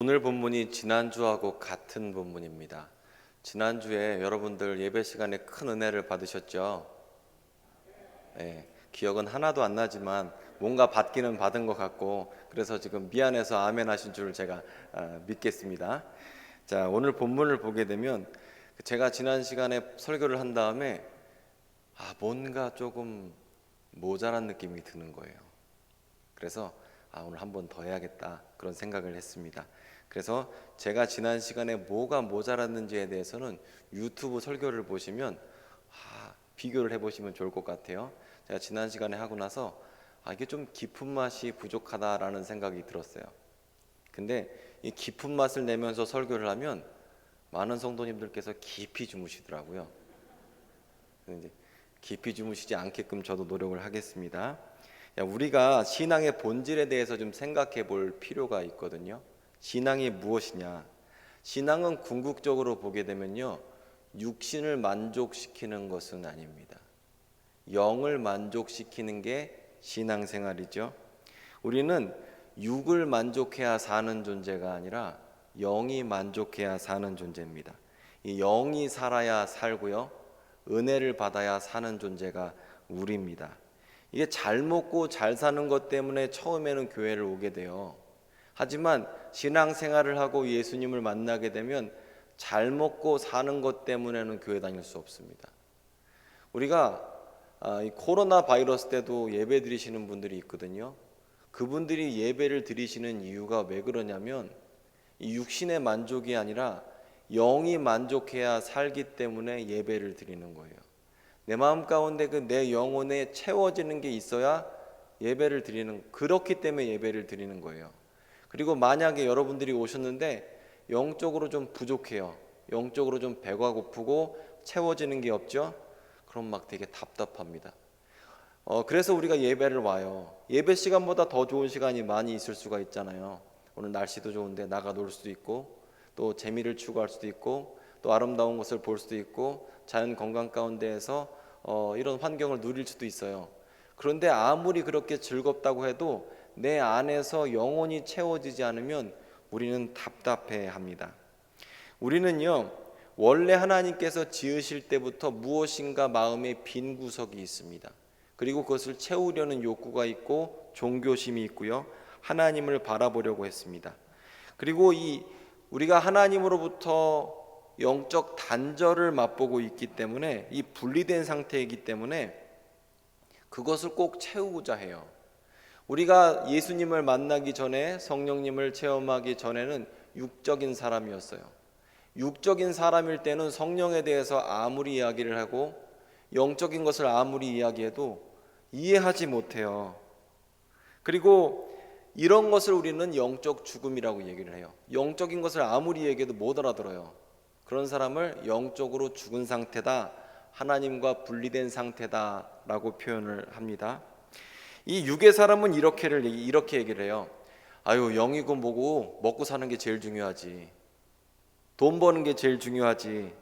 오늘 본문이 지난주하고 같은 본문입니다. 지난주에 여러분들 예배 시간에 큰 은혜를 받으셨죠? 네, 기억은 하나도 안 나지만 뭔가 받기는 받은 것 같고, 그래서 지금 미안해서 아멘 하신 줄 제가 믿겠습니다. 자, 오늘 본문을 보게 되면 제가 지난 시간에 설교를 한 다음에 뭔가 조금 모자란 느낌이 드는 거예요. 그래서 오늘 한 번 더 해야겠다, 그런 생각을 했습니다. 그래서 제가 지난 시간에 뭐가 모자랐는지에 대해서는 유튜브 설교를 보시면 비교를 해보시면 좋을 것 같아요. 제가 지난 시간에 하고 나서 이게 좀 깊은 맛이 부족하다라는 생각이 들었어요. 근데 이 깊은 맛을 내면서 설교를 하면 많은 성도님들께서 깊이 주무시더라고요. 이제 깊이 주무시지 않게끔 저도 노력을 하겠습니다. 우리가 신앙의 본질에 대해서 좀 생각해 볼 필요가 있거든요. 신앙이 무엇이냐? 신앙은 궁극적으로 보게 되면요, 육신을 만족시키는 것은 아닙니다. 영을 만족시키는 게 신앙생활이죠. 우리는 육을 만족해야 사는 존재가 아니라 영이 만족해야 사는 존재입니다. 이 영이 살아야 살고요, 은혜를 받아야 사는 존재가 우리입니다. 이게 잘 먹고 잘 사는 것 때문에 처음에는 교회를 오게 돼요. 하지만 신앙생활을 하고 예수님을 만나게 되면 잘 먹고 사는 것 때문에는 교회 다닐 수 없습니다. 우리가 이 코로나 바이러스 때도 예배 드리시는 분들이 있거든요. 그분들이 예배를 드리시는 이유가 왜 그러냐면 이 육신의 만족이 아니라 영이 만족해야 살기 때문에 예배를 드리는 거예요. 내 마음 가운데 내 영혼에 채워지는 게 있어야 예배를 드리는, 그렇기 때문에 예배를 드리는 거예요. 그리고 만약에 여러분들이 오셨는데 영적으로 좀 부족해요. 영적으로 좀 배가 고프고 채워지는 게 없죠? 그럼 막 되게 답답합니다. 그래서 우리가 예배를 와요. 예배 시간보다 더 좋은 시간이 많이 있을 수가 있잖아요. 오늘 날씨도 좋은데 나가 놀 수도 있고, 또 재미를 추구할 수도 있고, 또 아름다운 것을 볼 수도 있고, 자연 건강 가운데에서 이런 환경을 누릴 수도 있어요. 그런데 아무리 그렇게 즐겁다고 해도 내 안에서 영혼이 채워지지 않으면 우리는 답답해합니다. 우리는요, 원래 하나님께서 지으실 때부터 무엇인가 마음에 빈 구석이 있습니다. 그리고 그것을 채우려는 욕구가 있고 종교심이 있고요, 하나님을 바라보려고 했습니다. 그리고 우리가 하나님으로부터 영적 단절을 맛보고 있기 때문에, 이 분리된 상태이기 때문에 그것을 꼭 채우고자 해요. 우리가 예수님을 만나기 전에, 성령님을 체험하기 전에는 육적인 사람이었어요. 육적인 사람일 때는 성령에 대해서 아무리 이야기를 하고 영적인 것을 아무리 이야기해도 이해하지 못해요. 그리고 이런 것을 우리는 영적 죽음이라고 얘기를 해요. 영적인 것을 아무리 얘기해도 못 알아들어요. 그런 사람을 영적으로 죽은 상태다, 하나님과 분리된 상태다라고 표현을 합니다. 이 육의 사람은 이렇게 얘기를 해요. 영이고 뭐고 먹고 사는 게 제일 중요하지. 돈 버는 게 제일 중요하지.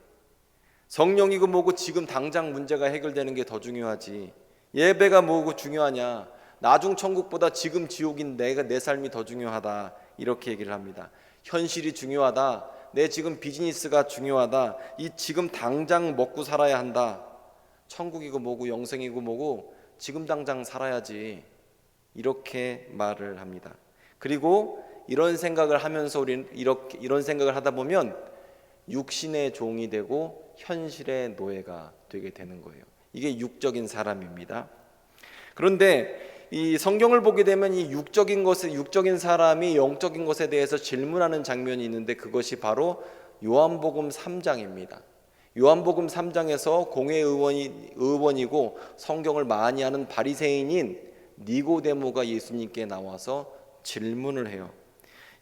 성령이고 뭐고 지금 당장 문제가 해결되는 게 더 중요하지. 예배가 뭐고 중요하냐. 나중 천국보다 지금 지옥인 내 삶이 더 중요하다. 이렇게 얘기를 합니다. 현실이 중요하다. 내 지금 비즈니스가 중요하다. 이 지금 당장 먹고 살아야 한다. 천국이고 뭐고 영생이고 뭐고 지금 당장 살아야지. 이렇게 말을 합니다. 그리고 이런 생각을 하면서 우리는 이런 생각을 하다 보면 육신의 종이 되고 현실의 노예가 되게 되는 거예요. 이게 육적인 사람입니다. 그런데 이 성경을 보게 되면 이 육적인 사람이 영적인 것에 대해서 질문하는 장면이 있는데, 그것이 바로 요한복음 3장입니다. 요한복음 3장에서 공회 의원이고 성경을 많이 아는 바리새인인 니고데모가 예수님께 나와서 질문을 해요.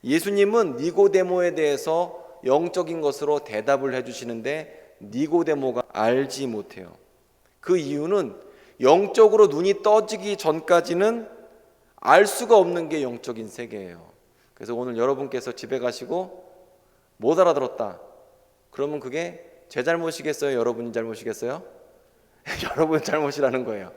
예수님은 니고데모에 대해서 영적인 것으로 대답을 해주시는데 니고데모가 알지 못해요. 그 이유는 영적으로 눈이 떠지기 전까지는 알 수가 없는 게 영적인 세계예요. 그래서 오늘 여러분께서 집에 가시고 못 알아들었다, 그러면 그게 제 잘못이겠어요? 여러분 잘못이겠어요? 여러분 잘못이라는 거예요.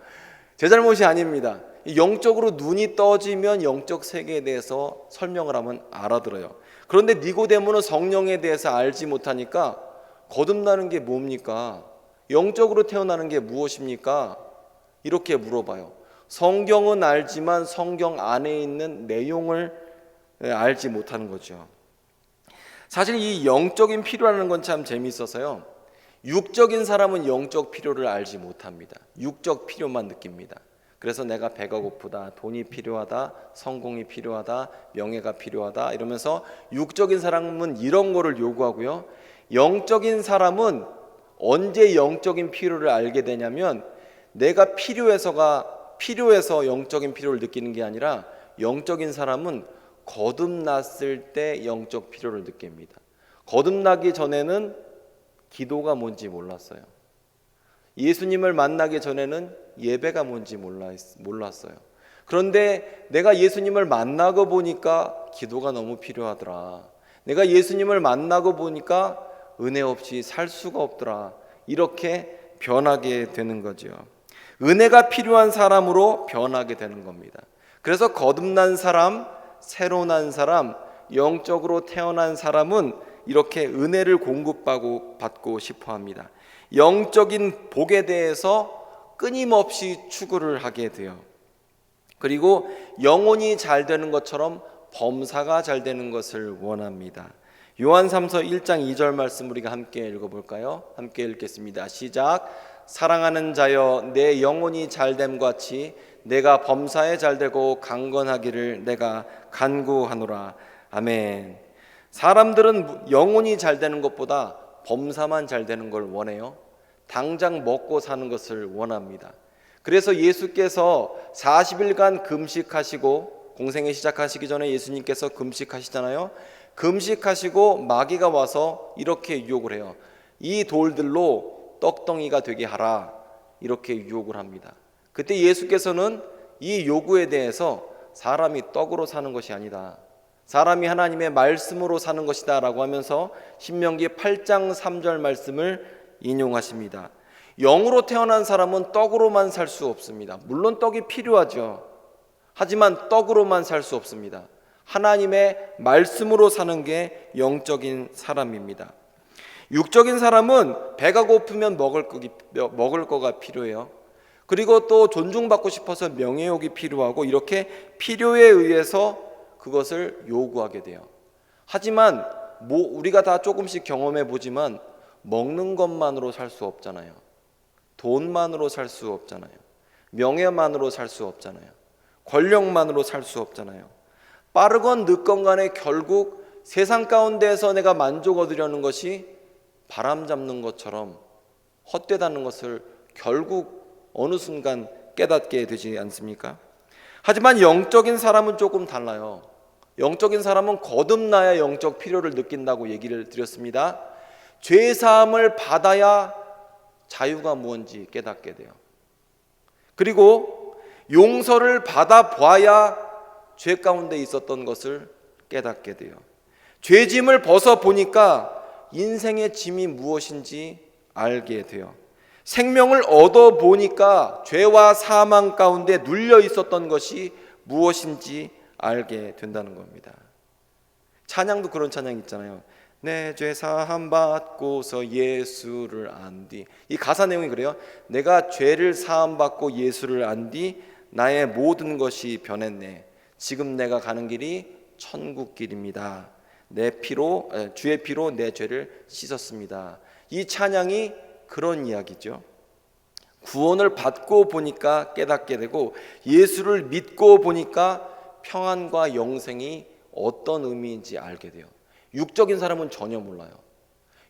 제 잘못이 아닙니다. 영적으로 눈이 떠지면 영적 세계에 대해서 설명을 하면 알아들어요. 그런데 니고데모는 성령에 대해서 알지 못하니까 거듭나는 게 뭡니까? 영적으로 태어나는 게 무엇입니까? 이렇게 물어봐요. 성경은 알지만 성경 안에 있는 내용을 알지 못하는 거죠. 사실 이 영적인 필요라는 건 참 재미있어서요. 육적인 사람은 영적 필요를 알지 못합니다. 육적 필요만 느낍니다. 그래서 내가 배가 고프다, 돈이 필요하다, 성공이 필요하다, 명예가 필요하다 이러면서 육적인 사람은 이런 거를 요구하고요. 영적인 사람은 언제 영적인 필요를 알게 되냐면 내가 필요해서 영적인 필요를 느끼는 게 아니라 영적인 사람은 거듭났을 때 영적 필요를 느낍니다. 거듭나기 전에는 기도가 뭔지 몰랐어요. 예수님을 만나기 전에는 예배가 뭔지 몰랐어요. 그런데 내가 예수님을 만나고 보니까 기도가 너무 필요하더라. 내가 예수님을 만나고 보니까 은혜 없이 살 수가 없더라. 이렇게 변하게 되는 거죠. 은혜가 필요한 사람으로 변하게 되는 겁니다. 그래서 거듭난 사람, 새로 난 사람, 영적으로 태어난 사람은 이렇게 은혜를 공급받고 싶어 합니다. 영적인 복에 대해서 끊임없이 추구를 하게 돼요. 그리고 영혼이 잘 되는 것처럼 범사가 잘 되는 것을 원합니다. 요한 3서 1장 2절 말씀 우리가 함께 읽어볼까요? 함께 읽겠습니다. 시작. 사랑하는 자여 내 영혼이 잘됨 같이 내가 범사에 잘되고 강건하기를 내가 간구하노라. 아멘. 사람들은 영혼이 잘되는 것보다 범사만 잘되는 걸 원해요. 당장 먹고 사는 것을 원합니다. 그래서 예수께서 40일간 금식하시고 공생애 시작하시기 전에 예수님께서 금식하시잖아요. 금식하시고 마귀가 와서 이렇게 유혹을 해요. 이 돌들로 떡덩이가 되게 하라. 이렇게 유혹을 합니다. 그때 예수께서는 이 요구에 대해서 사람이 떡으로 사는 것이 아니다. 사람이 하나님의 말씀으로 사는 것이다 라고 하면서 신명기 8장 3절 말씀을 인용하십니다. 영으로 태어난 사람은 떡으로만 살 수 없습니다. 물론 떡이 필요하죠. 하지만 떡으로만 살 수 없습니다. 하나님의 말씀으로 사는 게 영적인 사람입니다. 육적인 사람은 배가 고프면 먹을 거가 필요해요. 그리고 또 존중받고 싶어서 명예욕이 필요하고 이렇게 필요에 의해서 그것을 요구하게 돼요. 하지만 우리가 다 조금씩 경험해 보지만 먹는 것만으로 살 수 없잖아요. 돈만으로 살 수 없잖아요. 명예만으로 살 수 없잖아요. 권력만으로 살 수 없잖아요. 빠르건 늦건 간에 결국 세상 가운데에서 내가 만족 얻으려는 것이 바람 잡는 것처럼 헛되다는 것을 결국 어느 순간 깨닫게 되지 않습니까? 하지만 영적인 사람은 조금 달라요. 영적인 사람은 거듭나야 영적 필요를 느낀다고 얘기를 드렸습니다. 죄 사함을 받아야 자유가 무엇인지 깨닫게 돼요. 그리고 용서를 받아 보아야 죄 가운데 있었던 것을 깨닫게 돼요. 죄짐을 벗어 보니까 인생의 짐이 무엇인지 알게 돼요. 생명을 얻어 보니까 죄와 사망 가운데 눌려 있었던 것이 무엇인지 알게 된다는 겁니다. 찬양도 그런 찬양 있잖아요. 내 죄 사함 받고서 예수를 안 뒤. 이 가사 내용이 그래요. 내가 죄를 사함 받고 예수를 안 뒤 나의 모든 것이 변했네. 지금 내가 가는 길이 천국 길입니다. 주의 피로 내 죄를 씻었습니다. 이 찬양이 그런 이야기죠. 구원을 받고 보니까 깨닫게 되고 예수를 믿고 보니까 평안과 영생이 어떤 의미인지 알게 돼요. 육적인 사람은 전혀 몰라요.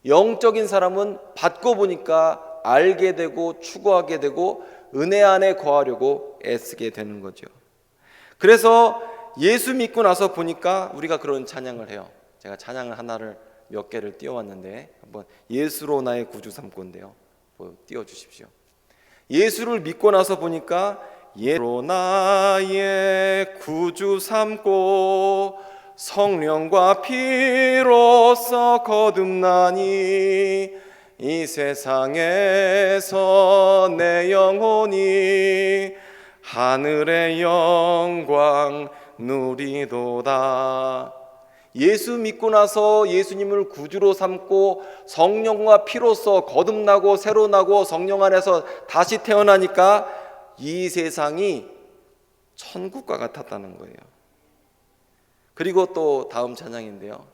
영적인 사람은 받고 보니까 알게 되고 추구하게 되고 은혜 안에 거하려고 애쓰게 되는 거죠. 그래서 예수 믿고 나서 보니까 우리가 그런 찬양을 해요. 제가 찬양을 몇 개를 띄워왔는데 한번 예수로 나의 구주 삼고인데요. 띄워주십시오. 예수를 믿고 나서 보니까 예수로 나의 구주 삼고 성령과 피로써 거듭나니 이 세상에서 내 영혼이 하늘의 영광 누리도다. 예수 믿고 나서 예수님을 구주로 삼고 성령과 피로써 거듭나고 새로 나고 성령 안에서 다시 태어나니까 이 세상이 천국과 같았다는 거예요. 그리고 또 다음 찬양인데요,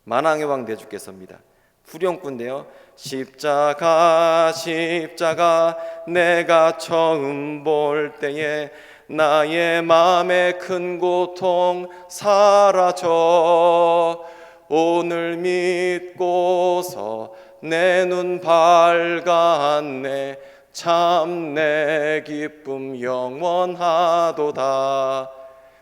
만왕의 왕 내주께서입니다. 후렴구인데요, 십자가 십자가 내가 처음 볼 때에 나의 맘에 큰 고통 사라져 오늘 믿고서 내 눈 밝았네 참 내 기쁨 영원하도다.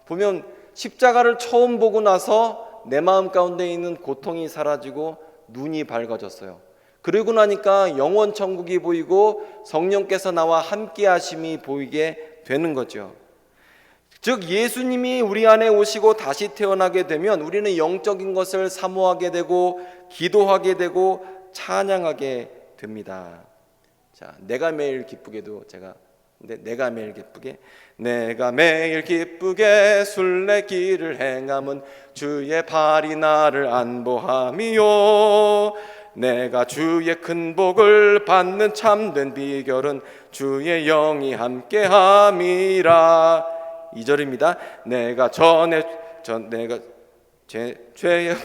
보면 십자가를 처음 보고 나서 내 마음 가운데 있는 고통이 사라지고 눈이 밝아졌어요. 그러고 나니까 영원 천국이 보이고 성령께서 나와 함께 하심이 보이게 되는 거죠. 즉 예수님이 우리 안에 오시고 다시 태어나게 되면 우리는 영적인 것을 사모하게 되고 기도하게 되고 찬양하게 됩니다. 자, 내가 매일 기쁘게도 내가 매일 기쁘게 순례길을 행함은 주의 발이 나를 안보함이요 내가 주의 큰 복을 받는 참된 비결은 주의 영이 함께함이라. 2절입니다. 내가 죄의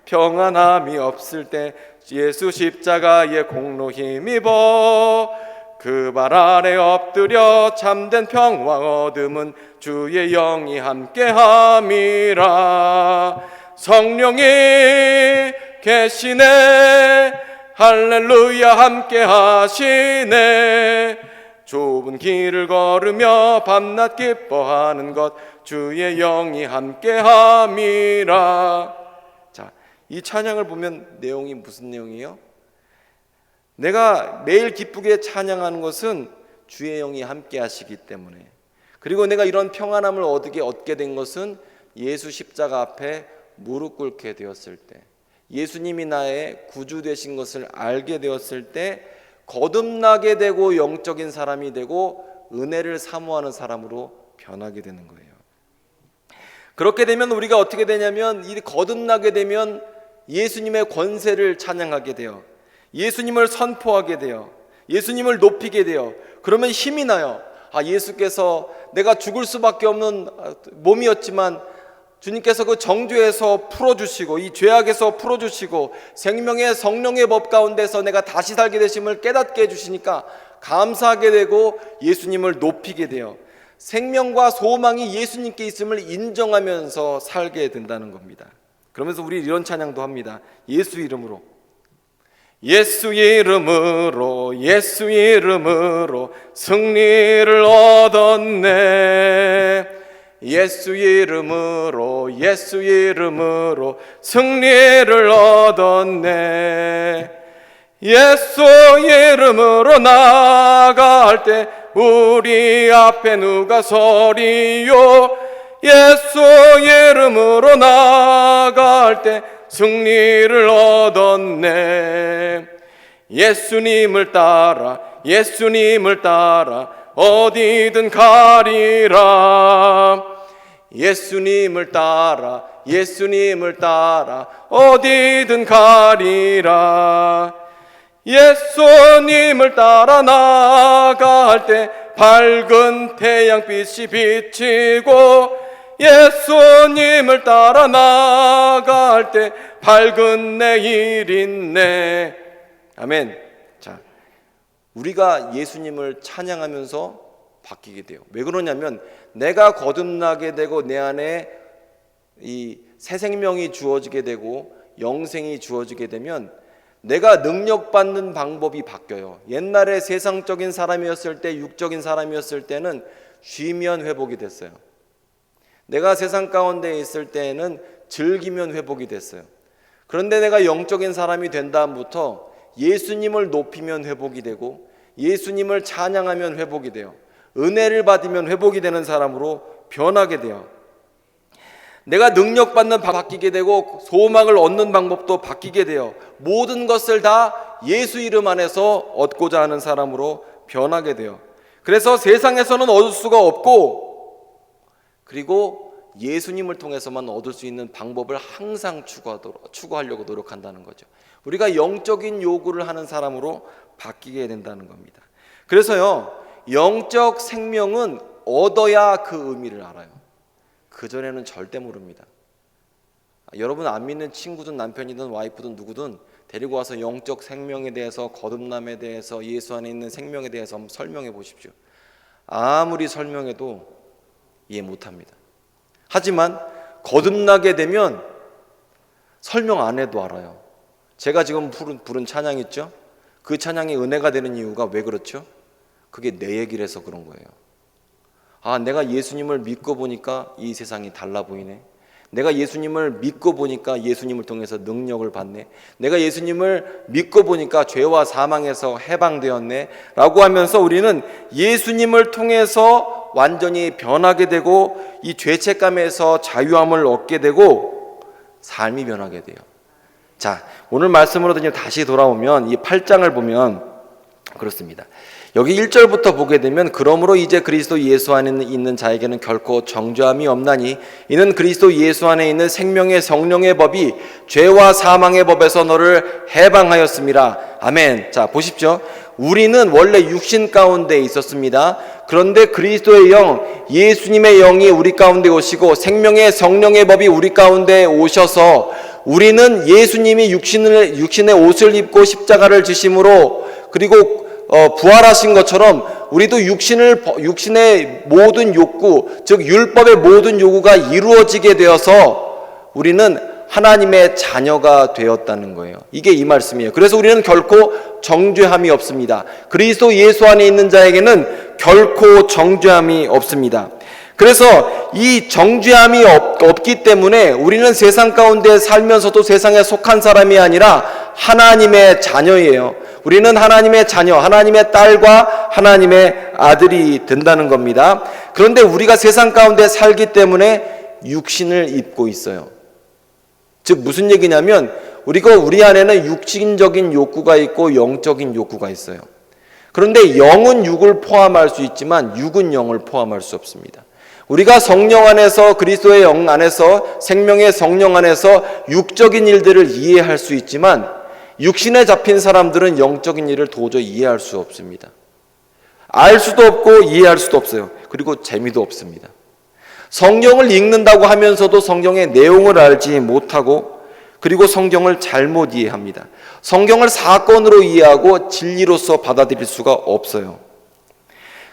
평안함이 없을 때 예수 십자가의 공로 힘입어 그 발 아래 엎드려 참된 평화 얻음은 주의 영이 함께함이라. 성령이 계시네 할렐루야 함께하시네 좁은 길을 걸으며 밤낮 기뻐하는 것 주의 영이 함께함이라. 자, 이 찬양을 보면 내용이 무슨 내용이에요? 내가 매일 기쁘게 찬양하는 것은 주의 영이 함께 하시기 때문에, 그리고 내가 이런 평안함을 얻게 된 것은 예수 십자가 앞에 무릎 꿇게 되었을 때, 예수님이 나의 구주 되신 것을 알게 되었을 때 거듭나게 되고 영적인 사람이 되고 은혜를 사모하는 사람으로 변하게 되는 거예요. 그렇게 되면 우리가 어떻게 되냐면, 이 거듭나게 되면 예수님의 권세를 찬양하게 돼요. 예수님을 선포하게 돼요. 예수님을 높이게 돼요. 그러면 힘이 나요. 예수께서 내가 죽을 수밖에 없는 몸이었지만 주님께서 그 정죄에서 풀어주시고 이 죄악에서 풀어주시고 생명의 성령의 법 가운데서 내가 다시 살게 되심을 깨닫게 해주시니까 감사하게 되고 예수님을 높이게 돼요. 생명과 소망이 예수님께 있음을 인정하면서 살게 된다는 겁니다. 그러면서 우리 이런 찬양도 합니다. 예수 이름으로, 예수 이름으로, 예수 이름으로 승리를 얻었네. 예수 이름으로, 예수 이름으로 승리를 얻었네. 예수 이름으로 나아갈 때 우리 앞에 누가 서리요. 예수 이름으로 나아갈 때 승리를 얻었네. 예수님을 따라, 예수님을 따라 어디든 가리라. 예수님을 따라, 예수님을 따라 어디든 가리라. 예수님을 따라 나아갈 때 밝은 태양빛이 비치고 예수님을 따라 나아갈 때 밝은 내일 있네. 아멘. 자, 우리가 예수님을 찬양하면서 바뀌게 돼요. 왜 그러냐면 내가 거듭나게 되고 내 안에 이 새 생명이 주어지게 되고 영생이 주어지게 되면 내가 능력받는 방법이 바뀌어요. 옛날에 세상적인 사람이었을 때, 육적인 사람이었을 때는 쉬면 회복이 됐어요. 내가 세상 가운데 있을 때에는 즐기면 회복이 됐어요. 그런데 내가 영적인 사람이 된 다음부터 예수님을 높이면 회복이 되고 예수님을 찬양하면 회복이 돼요. 은혜를 받으면 회복이 되는 사람으로 변하게 돼요. 내가 능력받는 바뀌게 되고 소망을 얻는 방법도 바뀌게 돼요. 모든 것을 다 예수 이름 안에서 얻고자 하는 사람으로 변하게 돼요. 그래서 세상에서는 얻을 수가 없고, 그리고 예수님을 통해서만 얻을 수 있는 방법을 항상 추구하려고 노력한다는 거죠. 우리가 영적인 요구를 하는 사람으로 바뀌게 된다는 겁니다. 그래서요, 영적 생명은 얻어야 그 의미를 알아요. 그전에는 절대 모릅니다. 여러분 안 믿는 친구든 남편이든 와이프든 누구든 데리고 와서 영적 생명에 대해서, 거듭남에 대해서, 예수 안에 있는 생명에 대해서 한번 설명해 보십시오. 아무리 설명해도 이해 못합니다. 하지만 거듭나게 되면 설명 안 해도 알아요. 제가 지금 부른 찬양 있죠? 그 찬양이 은혜가 되는 이유가 왜 그렇죠? 그게 내 얘기를 해서 그런 거예요. 아, 내가 예수님을 믿고 보니까 이 세상이 달라 보이네. 내가 예수님을 믿고 보니까 예수님을 통해서 능력을 받네. 내가 예수님을 믿고 보니까 죄와 사망에서 해방되었네 라고 하면서 우리는 예수님을 통해서 완전히 변하게 되고, 이 죄책감에서 자유함을 얻게 되고 삶이 변하게 돼요. 자, 오늘 말씀으로 다시 돌아오면 이 8장을 보면 그렇습니다. 여기 1절부터 보게 되면, 그러므로 이제 그리스도 예수 안에 있는 자에게는 결코 정죄함이 없나니 이는 그리스도 예수 안에 있는 생명의 성령의 법이 죄와 사망의 법에서 너를 해방하였습니다. 아멘. 자, 보십시오. 우리는 원래 육신 가운데 있었습니다. 그런데 그리스도의 영, 예수님의 영이 우리 가운데 오시고 생명의 성령의 법이 우리 가운데 오셔서 우리는 예수님이 육신의 옷을 입고 십자가를 지심으로, 그리고 부활하신 것처럼 우리도 육신의 모든 욕구, 즉 율법의 모든 요구가 이루어지게 되어서 우리는 하나님의 자녀가 되었다는 거예요. 이게 이 말씀이에요. 그래서 우리는 결코 정죄함이 없습니다. 그리스도 예수 안에 있는 자에게는 결코 정죄함이 없습니다. 그래서 이 정죄함이 없기 때문에 우리는 세상 가운데 살면서도 세상에 속한 사람이 아니라 하나님의 자녀예요. 우리는 하나님의 자녀, 하나님의 딸과 하나님의 아들이 된다는 겁니다. 그런데 우리가 세상 가운데 살기 때문에 육신을 입고 있어요. 즉 무슨 얘기냐면, 우리 안에는 육신적인 욕구가 있고 영적인 욕구가 있어요. 그런데 영은 육을 포함할 수 있지만 육은 영을 포함할 수 없습니다. 우리가 성령 안에서, 그리스도의 영 안에서, 생명의 성령 안에서 육적인 일들을 이해할 수 있지만 육신에 잡힌 사람들은 영적인 일을 도저히 이해할 수 없습니다. 알 수도 없고 이해할 수도 없어요. 그리고 재미도 없습니다. 성경을 읽는다고 하면서도 성경의 내용을 알지 못하고, 그리고 성경을 잘못 이해합니다. 성경을 사건으로 이해하고 진리로서 받아들일 수가 없어요.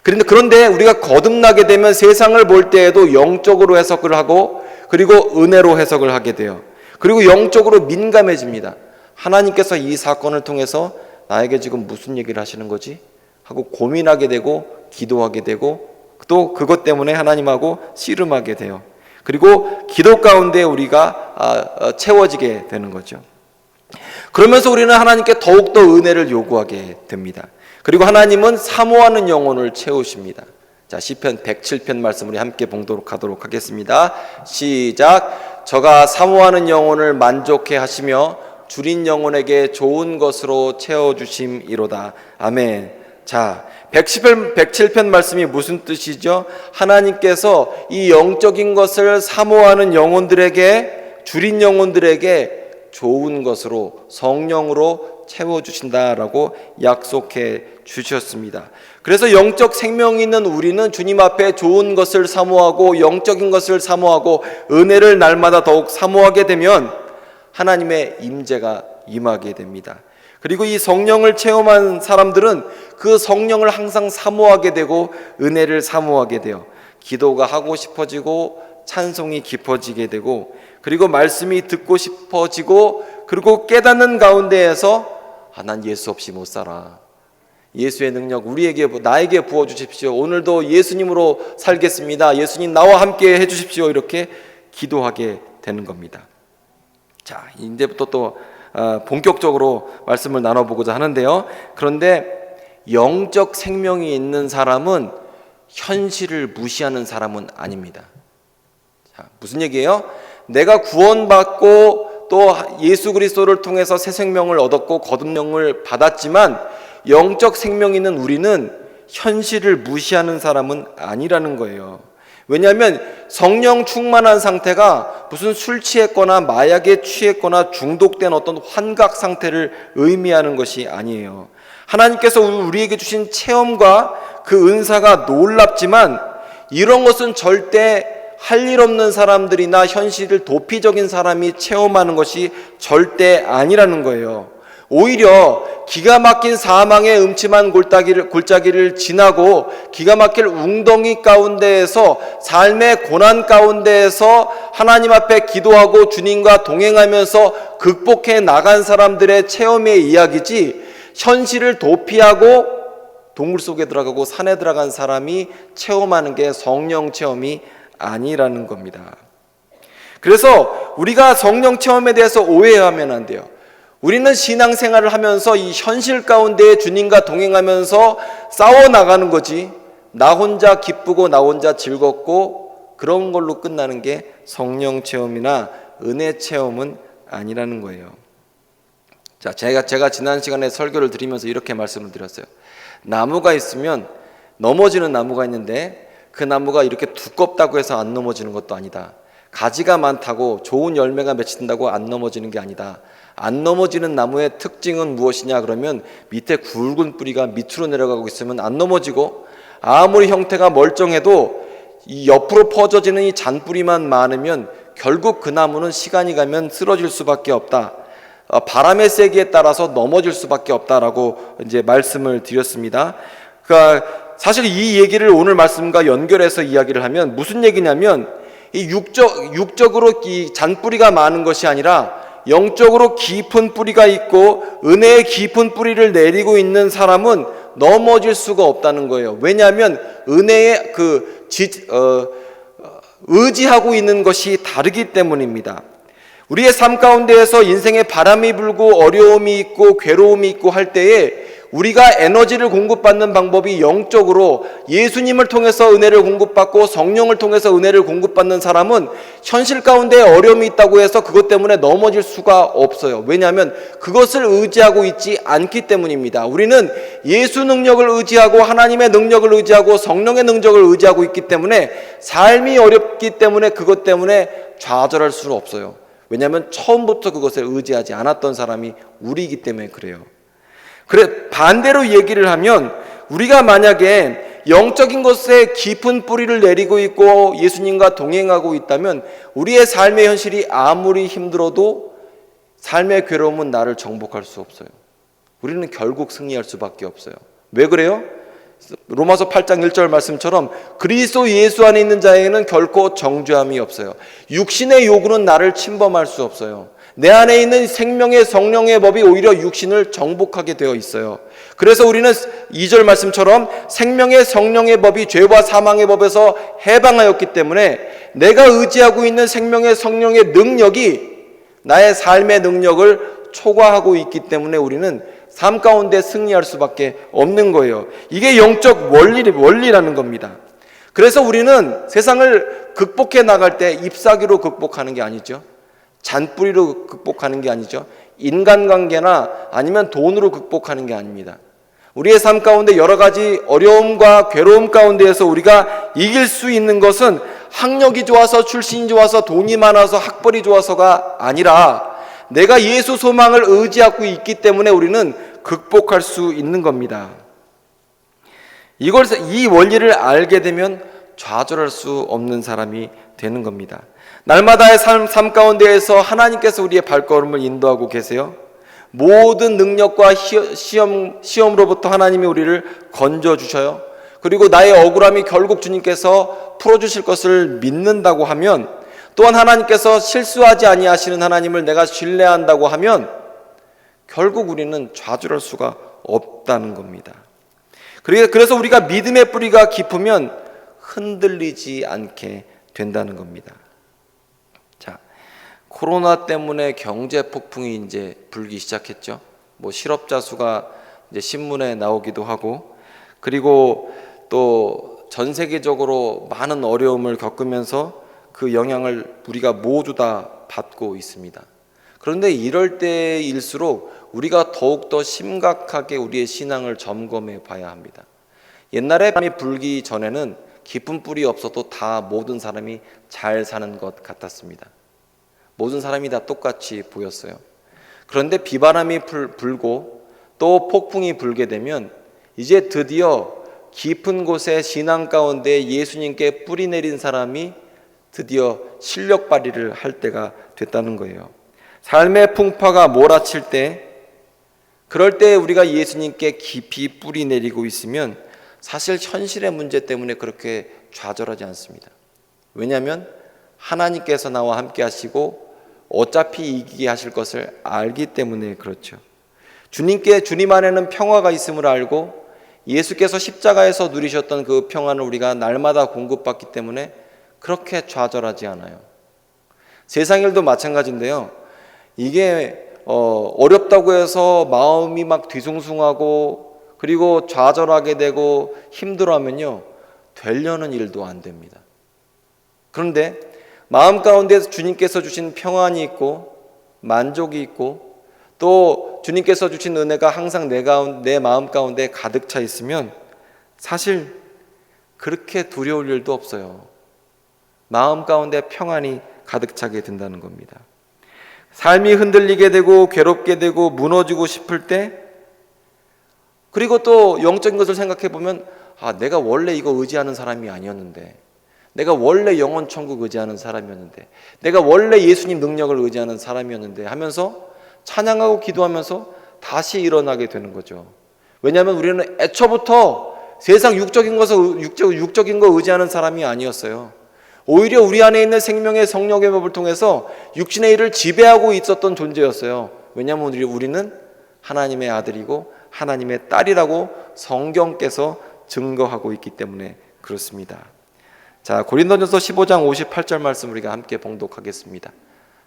그런데 우리가 거듭나게 되면 세상을 볼 때에도 영적으로 해석을 하고, 그리고 은혜로 해석을 하게 돼요. 그리고 영적으로 민감해집니다. 하나님께서 이 사건을 통해서 나에게 지금 무슨 얘기를 하시는 거지? 하고 고민하게 되고, 기도하게 되고, 또 그것 때문에 하나님하고 씨름하게 돼요. 그리고 기도 가운데 우리가 채워지게 되는 거죠. 그러면서 우리는 하나님께 더욱더 은혜를 요구하게 됩니다. 그리고 하나님은 사모하는 영혼을 채우십니다. 자, 시편 107편 말씀 우리 함께 봉독하도록 하겠습니다. 시작. 저가 사모하는 영혼을 만족해 하시며 줄인 영혼에게 좋은 것으로 채워주심이로다. 아멘. 자, 107편 말씀이 무슨 뜻이죠? 하나님께서 이 영적인 것을 사모하는 영혼들에게, 줄인 영혼들에게 좋은 것으로, 성령으로 채워주신다라고 약속해 주셨습니다. 그래서 영적 생명이 있는 우리는 주님 앞에 좋은 것을 사모하고, 영적인 것을 사모하고, 은혜를 날마다 더욱 사모하게 되면 하나님의 임재가 임하게 됩니다. 그리고 이 성령을 체험한 사람들은 그 성령을 항상 사모하게 되고, 은혜를 사모하게 돼요. 기도가 하고 싶어지고, 찬송이 깊어지게 되고, 그리고 말씀이 듣고 싶어지고, 그리고 깨닫는 가운데에서 난 예수 없이 못 살아. 예수의 능력 나에게 부어주십시오. 오늘도 예수님으로 살겠습니다. 예수님 나와 함께 해주십시오. 이렇게 기도하게 되는 겁니다. 자, 이제부터 또 본격적으로 말씀을 나눠보고자 하는데요. 그런데 영적 생명이 있는 사람은 현실을 무시하는 사람은 아닙니다. 자, 무슨 얘기예요? 내가 구원받고 또 예수 그리스도를 통해서 새 생명을 얻었고 거듭령을 받았지만 영적 생명 있는 우리는 현실을 무시하는 사람은 아니라는 거예요. 왜냐하면 성령 충만한 상태가 무슨 술 취했거나 마약에 취했거나 중독된 어떤 환각 상태를 의미하는 것이 아니에요. 하나님께서 우리에게 주신 체험과 그 은사가 놀랍지만 이런 것은 절대 할 일 없는 사람들이나 현실을 도피적인 사람이 체험하는 것이 절대 아니라는 거예요. 오히려 기가 막힌 사망의 음침한 골짜기를 지나고 기가 막힐 웅덩이 가운데에서 삶의 고난 가운데에서 하나님 앞에 기도하고 주님과 동행하면서 극복해 나간 사람들의 체험의 이야기지, 현실을 도피하고 동굴 속에 들어가고 산에 들어간 사람이 체험하는 게 성령 체험이 아니라는 겁니다. 그래서 우리가 성령 체험에 대해서 오해하면 안 돼요. 우리는 신앙생활을 하면서 이 현실 가운데 주님과 동행하면서 싸워나가는 거지, 나 혼자 기쁘고 나 혼자 즐겁고 그런 걸로 끝나는 게 성령 체험이나 은혜 체험은 아니라는 거예요. 자, 제가 지난 시간에 설교를 드리면서 이렇게 말씀을 드렸어요. 나무가 있으면 넘어지는 나무가 있는데 그 나무가 이렇게 두껍다고 해서 안 넘어지는 것도 아니다. 가지가 많다고 좋은 열매가 맺힌다고 안 넘어지는 게 아니다. 안 넘어지는 나무의 특징은 무엇이냐 그러면 밑에 굵은 뿌리가 밑으로 내려가고 있으면 안 넘어지고, 아무리 형태가 멀쩡해도 이 옆으로 퍼져지는 이 잔뿌리만 많으면 결국 그 나무는 시간이 가면 쓰러질 수밖에 없다. 바람의 세기에 따라서 넘어질 수밖에 없다라고 이제 말씀을 드렸습니다. 그러니까 사실 이 얘기를 오늘 말씀과 연결해서 이야기를 하면 무슨 얘기냐면, 이 육적으로 이 잔뿌리가 많은 것이 아니라 영적으로 깊은 뿌리가 있고 은혜의 깊은 뿌리를 내리고 있는 사람은 넘어질 수가 없다는 거예요. 왜냐하면 은혜의 의지하고 있는 것이 다르기 때문입니다. 우리의 삶 가운데에서 인생에 바람이 불고 어려움이 있고 괴로움이 있고 할 때에 우리가 에너지를 공급받는 방법이 영적으로 예수님을 통해서 은혜를 공급받고 성령을 통해서 은혜를 공급받는 사람은 현실 가운데 어려움이 있다고 해서 그것 때문에 넘어질 수가 없어요. 왜냐하면 그것을 의지하고 있지 않기 때문입니다. 우리는 예수 능력을 의지하고 하나님의 능력을 의지하고 성령의 능력을 의지하고 있기 때문에 삶이 어렵기 때문에 그것 때문에 좌절할 수는 없어요. 왜냐하면 처음부터 그것을 의지하지 않았던 사람이 우리이기 때문에 그래요. 그래, 반대로 얘기를 하면 우리가 만약에 영적인 것에 깊은 뿌리를 내리고 있고 예수님과 동행하고 있다면 우리의 삶의 현실이 아무리 힘들어도 삶의 괴로움은 나를 정복할 수 없어요. 우리는 결국 승리할 수밖에 없어요. 왜 그래요? 로마서 8장 1절 말씀처럼 그리스도 예수 안에 있는 자에게는 결코 정죄함이 없어요. 육신의 요구는 나를 침범할 수 없어요. 내 안에 있는 생명의 성령의 법이 오히려 육신을 정복하게 되어 있어요. 그래서 우리는 2절 말씀처럼 생명의 성령의 법이 죄와 사망의 법에서 해방하였기 때문에 내가 의지하고 있는 생명의 성령의 능력이 나의 삶의 능력을 초과하고 있기 때문에 우리는 삶 가운데 승리할 수밖에 없는 거예요. 이게 영적 원리라는 겁니다. 그래서 우리는 세상을 극복해 나갈 때 잎사귀로 극복하는 게 아니죠. 잔뿌리로 극복하는 게 아니죠. 인간관계나 아니면 돈으로 극복하는 게 아닙니다. 우리의 삶 가운데 여러 가지 어려움과 괴로움 가운데에서 우리가 이길 수 있는 것은 학력이 좋아서 출신이 좋아서 돈이 많아서 학벌이 좋아서가 아니라 내가 예수 소망을 의지하고 있기 때문에 우리는 극복할 수 있는 겁니다. 이 원리를 알게 되면 좌절할 수 없는 사람이 되는 겁니다. 날마다의 삶 가운데에서 하나님께서 우리의 발걸음을 인도하고 계세요. 모든 능력과 시험으로부터 하나님이 우리를 건져주셔요. 그리고 나의 억울함이 결국 주님께서 풀어주실 것을 믿는다고 하면, 또한 하나님께서 실수하지 아니하시는 하나님을 내가 신뢰한다고 하면 결국 우리는 좌절할 수가 없다는 겁니다. 그래서 우리가 믿음의 뿌리가 깊으면 흔들리지 않게 된다는 겁니다. 자, 코로나 때문에 경제 폭풍이 이제 불기 시작했죠. 실업자 수가 이제 신문에 나오기도 하고, 그리고 또 전 세계적으로 많은 어려움을 겪으면서 그 영향을 우리가 모두 다 받고 있습니다. 그런데 이럴 때일수록 우리가 더욱더 심각하게 우리의 신앙을 점검해 봐야 합니다. 옛날에 바람이 불기 전에는 깊은 뿔이 없어도 다 모든 사람이 잘 사는 것 같았습니다. 모든 사람이 다 똑같이 보였어요. 그런데 비바람이 불고 또 폭풍이 불게 되면 이제 드디어 깊은 곳에 신앙 가운데 예수님께 뿌리 내린 사람이 드디어 실력 발휘를 할 때가 됐다는 거예요. 삶의 풍파가 몰아칠 때, 그럴 때 우리가 예수님께 깊이 뿌리 내리고 있으면 사실 현실의 문제 때문에 그렇게 좌절하지 않습니다. 왜냐하면 하나님께서 나와 함께 하시고 어차피 이기게 하실 것을 알기 때문에 그렇죠. 주님 안에는 평화가 있음을 알고 예수께서 십자가에서 누리셨던 그 평화를 우리가 날마다 공급받기 때문에 그렇게 좌절하지 않아요. 세상 일도 마찬가지인데요. 이게 어렵다고 해서 마음이 막 뒤숭숭하고 그리고 좌절하게 되고 힘들어하면요, 되려는 일도 안 됩니다. 그런데 마음 가운데 주님께서 주신 평안이 있고 만족이 있고 또 주님께서 주신 은혜가 항상 내 마음 가운데 가득 차 있으면 사실 그렇게 두려울 일도 없어요. 마음 가운데 평안이 가득 차게 된다는 겁니다. 삶이 흔들리게 되고 괴롭게 되고 무너지고 싶을 때, 그리고 또 영적인 것을 생각해 보면 내가 원래 이거 의지하는 사람이 아니었는데, 내가 원래 영원 천국 의지하는 사람이었는데, 내가 원래 예수님 능력을 의지하는 사람이었는데 하면서 찬양하고 기도하면서 다시 일어나게 되는 거죠. 왜냐하면 우리는 애초부터 세상 육적인 거 의지하는 사람이 아니었어요. 오히려 우리 안에 있는 생명의 성령의 법을 통해서 육신의 일을 지배하고 있었던 존재였어요. 왜냐하면 우리는 하나님의 아들이고 하나님의 딸이라고 성경께서 증거하고 있기 때문에 그렇습니다. 자, 고린도전서 15장 58절 말씀 우리가 함께 봉독하겠습니다.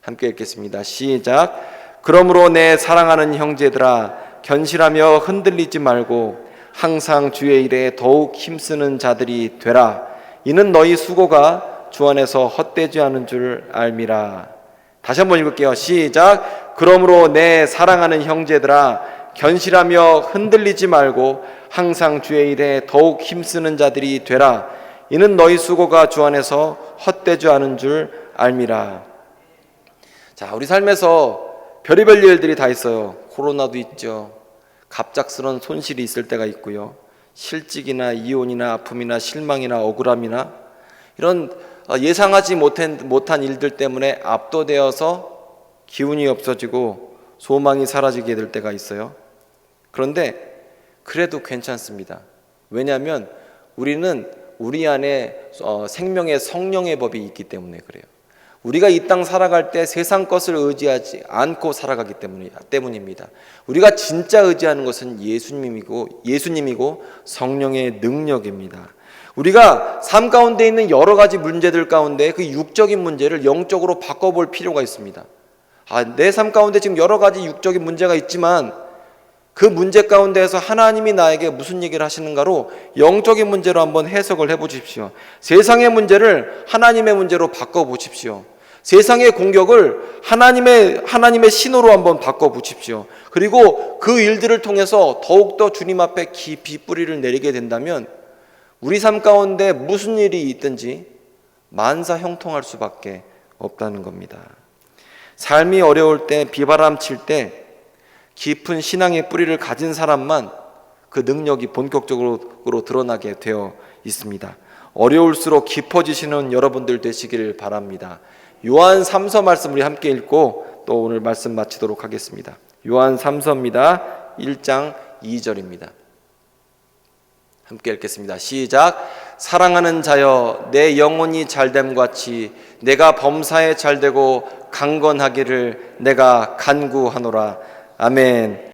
함께 읽겠습니다. 시작. 그러므로 내 사랑하는 형제들아, 견실하며 흔들리지 말고 항상 주의 일에 더욱 힘쓰는 자들이 되라. 이는 너희 수고가 주 안에서 헛되지 않은 줄 알미라. 다시 한번 읽을게요. 시작. 그러므로 내 사랑하는 형제들아, 견실하며 흔들리지 말고 항상 주의 일에 더욱 힘쓰는 자들이 되라. 이는 너희 수고가 주 안에서 헛되지 않은 줄 알미라. 자, 우리 삶에서 별의별 일들이 다 있어요. 코로나도 있죠. 갑작스러운 손실이 있을 때가 있고요. 실직이나 이혼이나 아픔이나 실망이나 억울함이나 이런 예상하지 못한 일들 때문에 압도되어서 기운이 없어지고 소망이 사라지게 될 때가 있어요. 그런데 그래도 괜찮습니다. 왜냐하면 우리는 우리 안에 생명의 성령의 법이 있기 때문에 그래요. 우리가 이 땅 살아갈 때 세상 것을 의지하지 않고 살아가기 때문입니다. 우리가 진짜 의지하는 것은 예수님이고 성령의 능력입니다. 우리가 삶 가운데 있는 여러 가지 문제들 가운데 그 육적인 문제를 영적으로 바꿔볼 필요가 있습니다. 내 삶 가운데 지금 여러 가지 육적인 문제가 있지만 그 문제 가운데에서 하나님이 나에게 무슨 얘기를 하시는가로 영적인 문제로 한번 해석을 해보십시오. 세상의 문제를 하나님의 문제로 바꿔보십시오. 세상의 공격을 하나님의 신호로 한번 바꿔보십시오. 그리고 그 일들을 통해서 더욱더 주님 앞에 깊이 뿌리를 내리게 된다면 우리 삶 가운데 무슨 일이 있든지 만사 형통할 수밖에 없다는 겁니다. 삶이 어려울 때, 비바람 칠 때 깊은 신앙의 뿌리를 가진 사람만 그 능력이 본격적으로 드러나게 되어 있습니다. 어려울수록 깊어지시는 여러분들 되시기를 바랍니다. 요한 3서 말씀 우리 함께 읽고 또 오늘 말씀 마치도록 하겠습니다. 요한 3서입니다. 1장 2절입니다. 함께 읽겠습니다. 시작. 사랑하는 자여, 내 영혼이 잘됨 같이 내가 범사에 잘되고 강건하기를 내가 간구하노라. 아멘.